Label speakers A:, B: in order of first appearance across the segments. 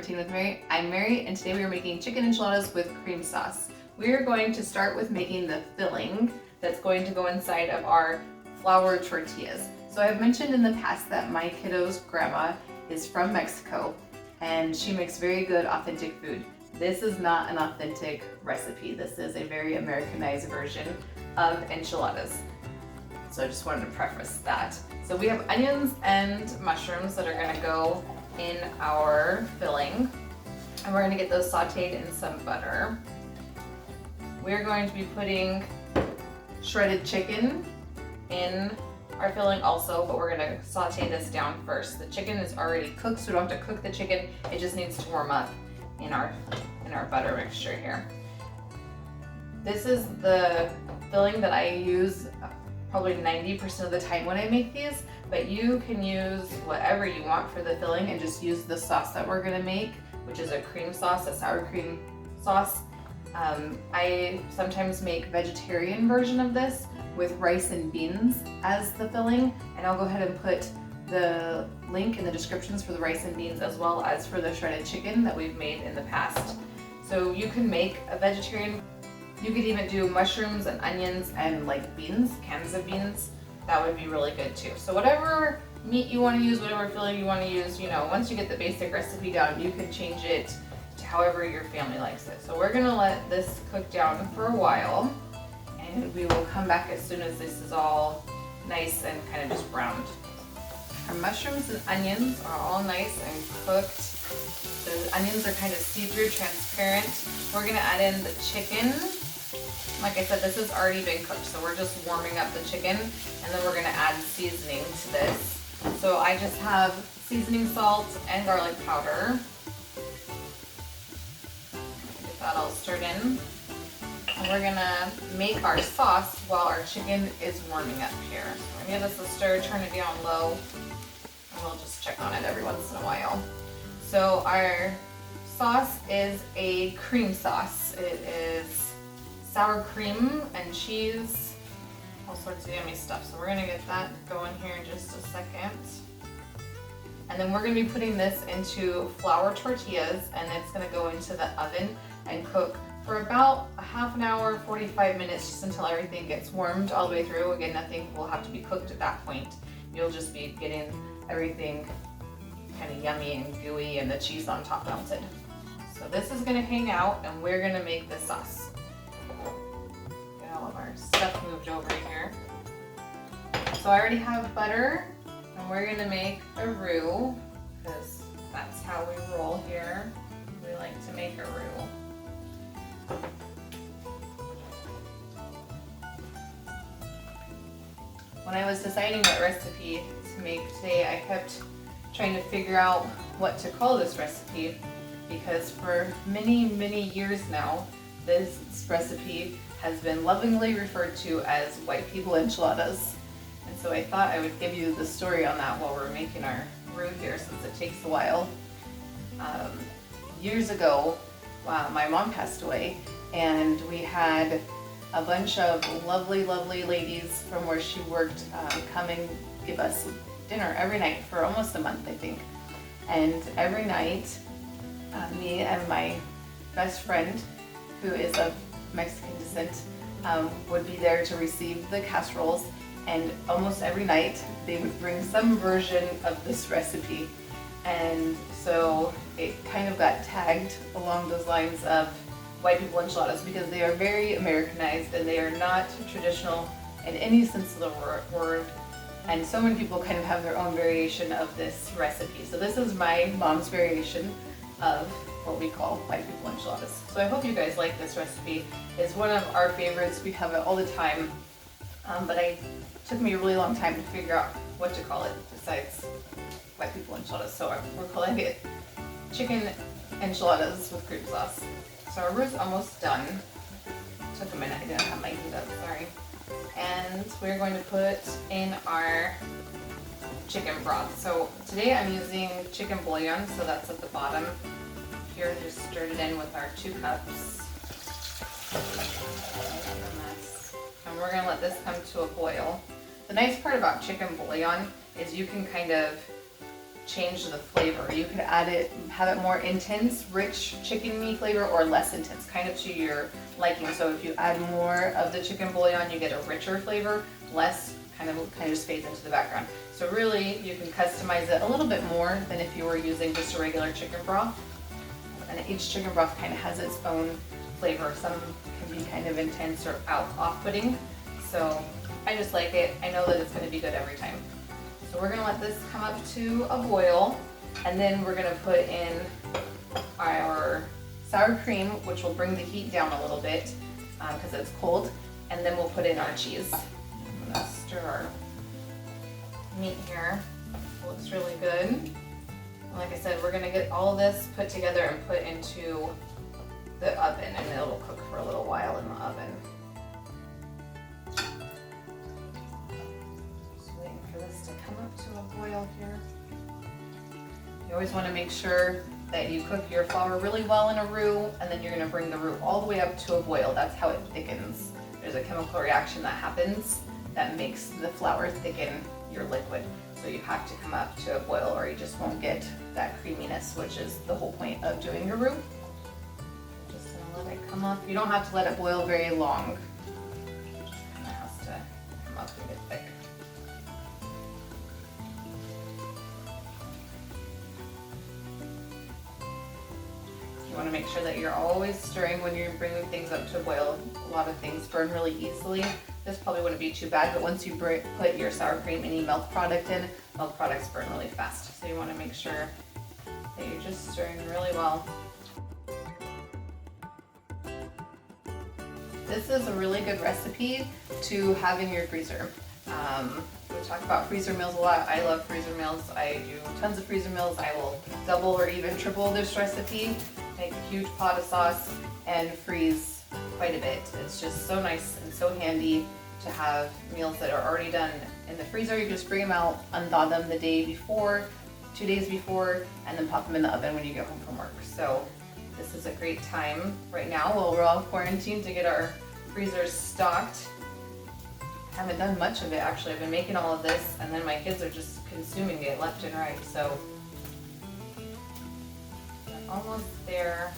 A: Routine with Mary. I'm Mary, and today we are making chicken enchiladas with cream sauce. We are going to start with making the filling that's going to go inside of our flour tortillas. So I've mentioned in the past that my kiddo's grandma is from Mexico, and she makes very good authentic food. This is not an authentic recipe. This is a very Americanized version of enchiladas. So I just wanted to preface that. So we have onions and mushrooms that are gonna go in our filling, and we're gonna get those sauteed in some butter. We're going to be putting shredded chicken in our filling also, but we're gonna saute this down first. The chicken is already cooked, so we don't have to cook the chicken. It just needs to warm up in our butter mixture here. This is the filling that I use probably 90% of the time when I make these, but you can use whatever you want for the filling and just use the sauce that we're gonna make, which is a cream sauce, a sour cream sauce. I sometimes make vegetarian version of this with rice and beans as the filling, and I'll go ahead and put the link in the descriptions for the rice and beans as well as for the shredded chicken that we've made in the past. So you can make a vegetarian. You could even do mushrooms and onions and like beans, cans of beans. That would be really good too. So whatever meat you want to use, whatever filling you want to use, you know, once you get the basic recipe down, you can change it to however your family likes it. So we're gonna let this cook down for a while, and we will come back as soon as this is all nice and kind of just browned. Our mushrooms and onions are all nice and cooked. The onions are kind of see-through, transparent. We're gonna add in the chicken. Like I said, this has already been cooked, so we're just warming up the chicken, and then we're gonna add seasoning to this. So I just have seasoning salt and garlic powder. Get that all stirred in. And we're gonna make our sauce while our chicken is warming up here. So I'm gonna give this a stir, turn it down low, and we'll just check on it every once in a while. So our sauce is a cream sauce. It is sour cream and cheese, all sorts of yummy stuff. So we're gonna get that going here in just a second. And then we're gonna be putting this into flour tortillas, and it's gonna go into the oven and cook for about a half an hour, 45 minutes, just until everything gets warmed all the way through. Again, nothing will have to be cooked at that point. You'll just be getting everything kind of yummy and gooey and the cheese on top melted. So this is gonna hang out, and we're gonna make the sauce. Get all of our stuff moved over here. So I already have butter, and we're gonna make a roux, because that's how we roll here. We like to make a roux. When I was deciding what recipe to make today, I kept trying to figure out what to call this recipe, because for many, many years now, this recipe has been lovingly referred to as white people enchiladas. And so I thought I would give you the story on that while we're making our roux here, since it takes a while. Years ago, my mom passed away, and we had a bunch of lovely, lovely ladies from where she worked come and give us dinner every night for almost a month, I think. And every night, me and my best friend, who is of Mexican descent, would be there to receive the casseroles, and almost every night they would bring some version of this recipe. And so it kind of got tagged along those lines of white people enchiladas, because they are very Americanized and they are not traditional in any sense of the word. And so many people kind of have their own variation of this recipe. So this is my mom's variation of what we call white people enchiladas. So I hope you guys like this recipe. It's one of our favorites. We have it all the time, but it took me a really long time to figure out what to call it besides white people enchiladas. So we're calling it chicken enchiladas with cream sauce. So our roux is almost done. Took a minute, I didn't have my heat up, sorry. And we're going to put in our chicken broth. So today I'm using chicken bouillon, so that's at the bottom. Here, just stirred it in with our 2 cups. And we're gonna let this come to a boil. The nice part about chicken bouillon is you can kind of change the flavor. You could add it, have it more intense, rich chicken-y flavor, or less intense, kind of to your liking. So if you add more of the chicken bouillon, you get a richer flavor. Less kind of just fades into the background. So really, you can customize it a little bit more than if you were using just a regular chicken broth. And each chicken broth kind of has its own flavor. Some can be kind of intense or off-putting. So I just like it. I know that it's going to be good every time. So we're going to let this come up to a boil, and then we're going to put in our sour cream, which will bring the heat down a little bit because it's cold, and then we'll put in our cheese. I'm going to stir our meat here. It looks really good. And like I said, we're going to get all of this put together and put into the oven, and it'll cook for a little while in the oven. Come up to a boil here. You always want to make sure that you cook your flour really well in a roux, and then you're going to bring the roux all the way up to a boil. That's how it thickens. There's a chemical reaction that happens that makes the flour thicken your liquid. So you have to come up to a boil, or you just won't get that creaminess, which is the whole point of doing your roux. Just going to let it come up. You don't have to let it boil very long. It just kind of has to come up and get thick. You want to make sure that you're always stirring when you're bringing things up to a boil. A lot of things burn really easily. This probably wouldn't be too bad, but once you put your sour cream, any milk product in, milk products burn really fast. So you want to make sure that you're just stirring really well. This is a really good recipe to have in your freezer. We talk about freezer meals a lot. I love freezer meals. I do tons of freezer meals. I will double or even triple this recipe, make a huge pot of sauce, and freeze quite a bit. It's just so nice and so handy to have meals that are already done in the freezer. You just bring them out, unthaw them the day before, 2 days before, and then pop them in the oven when you get home from work. So this is a great time right now while we're all quarantined to get our freezers stocked. I haven't done much of it actually. I've been making all of this, and then my kids are just consuming it left and right. So we're almost there.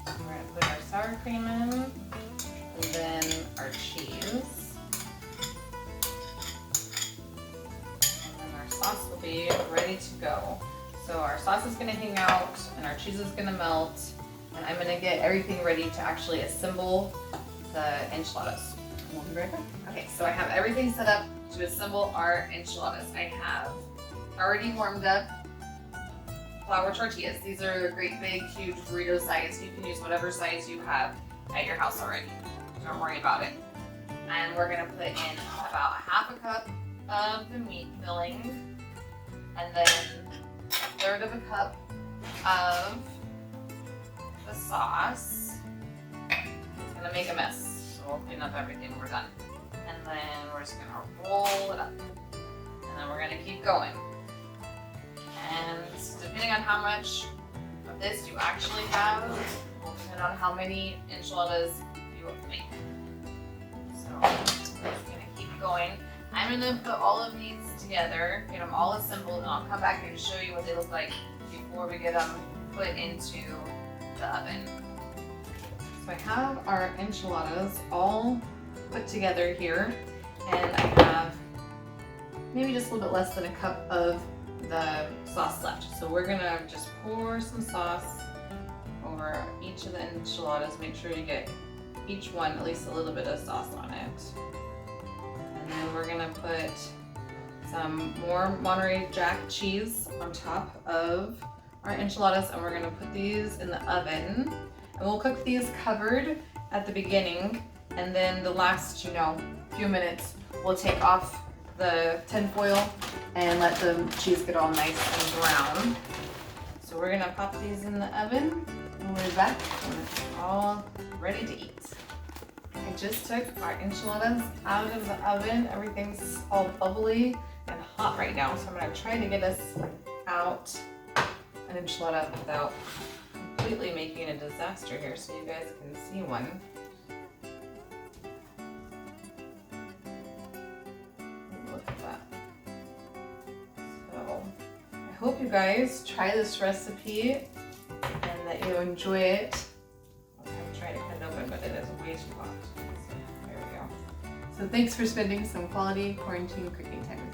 A: We're going to put our sour cream in, and then our cheese. And then our sauce will be ready to go. So our sauce is going to hang out, and our cheese is going to melt, and I'm going to get everything ready to actually assemble the enchiladas. We'll be right back. Okay, so I have everything set up to assemble our enchiladas. I have already warmed up flour tortillas. These are great big, huge burrito size. You can use whatever size you have at your house already. Don't worry about it. And we're gonna put in about ½ a cup of the meat filling, and then 1/3 of a cup of the sauce. It's gonna make a mess. We'll clean up everything when we're done. And then we're just gonna roll it up. And then we're gonna keep going. And depending on how much of this you actually have, will depend on how many enchiladas you make. So we're just gonna keep going. I'm gonna put all of these together, get them all assembled, and I'll come back and show you what they look like before we get them put into the oven. So I have our enchiladas all put together here, and I have maybe just a little bit less than a cup of the sauce left. So we're gonna just pour some sauce over each of the enchiladas. Make sure you get each one at least a little bit of sauce on it. And then we're gonna put some more Monterey Jack cheese on top of our enchiladas, and we're gonna put these in the oven. And we'll cook these covered at the beginning, and then the last, few minutes, we'll take off the tin foil and let the cheese get all nice and brown. So we're gonna pop these in the oven, and we're back when it's all ready to eat. I just took our enchiladas out of the oven. Everything's all bubbly and hot right now, so I'm gonna try to get us out an enchilada without completely making a disaster here, so you guys can see one. Look at that. So I hope you guys try this recipe and that you enjoy it. I'm trying to cut it open, but it is way too hot. So there we go. So thanks for spending some quality quarantine cooking time with me.